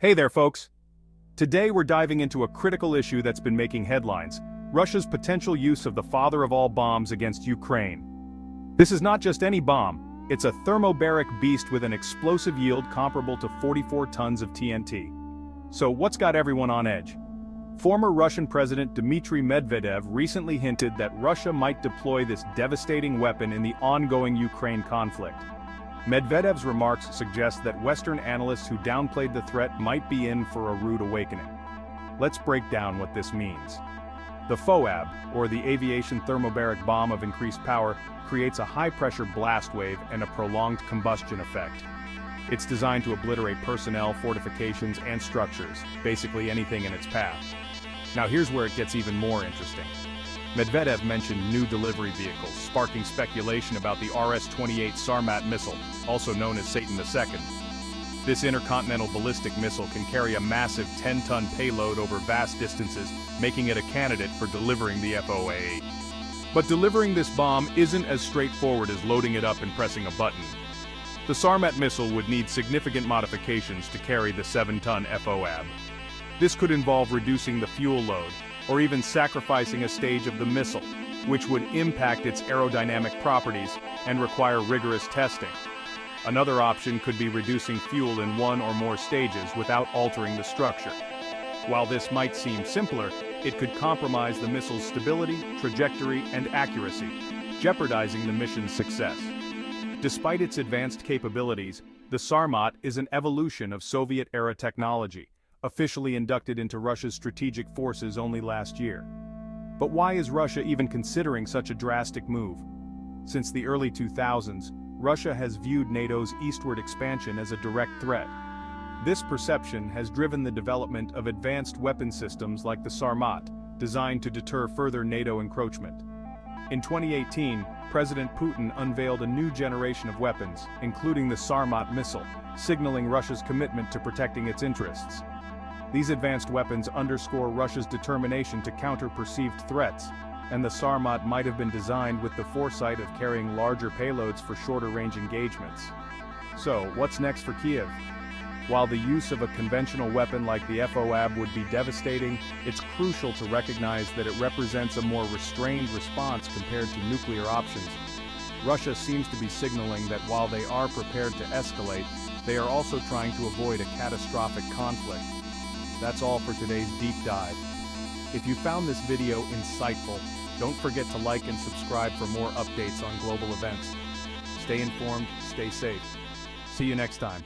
Hey there, folks. Today we're diving into a critical issue that's been making headlines: Russia's potential use of the father of all bombs against Ukraine. This is not just any bomb, it's a thermobaric beast with an explosive yield comparable to 44 tons of TNT. So what's got everyone on edge? Former Russian President Dmitry Medvedev recently hinted that Russia might deploy this devastating weapon in the ongoing Ukraine conflict. Medvedev's remarks suggest that Western analysts who downplayed the threat might be in for a rude awakening. Let's break down what this means. The FOAB, or the aviation thermobaric bomb of increased power, creates a high-pressure blast wave and a prolonged combustion effect. It's designed to obliterate personnel, fortifications, and structures, basically anything in its path. Now here's where it gets even more interesting. Medvedev mentioned new delivery vehicles, sparking speculation about the RS-28 Sarmat missile, also known as Satan II. This intercontinental ballistic missile can carry a massive 10-ton payload over vast distances, making it a candidate for delivering the FOA. But delivering this bomb isn't as straightforward as loading it up and pressing a button. The Sarmat missile would need significant modifications to carry the 7-ton FOAB. This could involve reducing the fuel load, or even sacrificing a stage of the missile, which would impact its aerodynamic properties and require rigorous testing. Another option could be reducing fuel in one or more stages without altering the structure. While this might seem simpler, it could compromise the missile's stability, trajectory, and accuracy, jeopardizing the mission's success. Despite its advanced capabilities, the Sarmat is an evolution of Soviet-era technology, officially inducted into Russia's strategic forces only last year. But why is Russia even considering such a drastic move? Since the early 2000s, Russia has viewed NATO's eastward expansion as a direct threat. This perception has driven the development of advanced weapon systems like the Sarmat, designed to deter further NATO encroachment. In 2018, President Putin unveiled a new generation of weapons, including the Sarmat missile, signaling Russia's commitment to protecting its interests. These advanced weapons underscore Russia's determination to counter perceived threats, and the Sarmat might have been designed with the foresight of carrying larger payloads for shorter-range engagements. So, what's next for Kyiv? While the use of a conventional weapon like the FOAB would be devastating, it's crucial to recognize that it represents a more restrained response compared to nuclear options. Russia seems to be signaling that while they are prepared to escalate, they are also trying to avoid a catastrophic conflict. That's all for today's deep dive. If you found this video insightful, don't forget to like and subscribe for more updates on global events. Stay informed, stay safe. See you next time.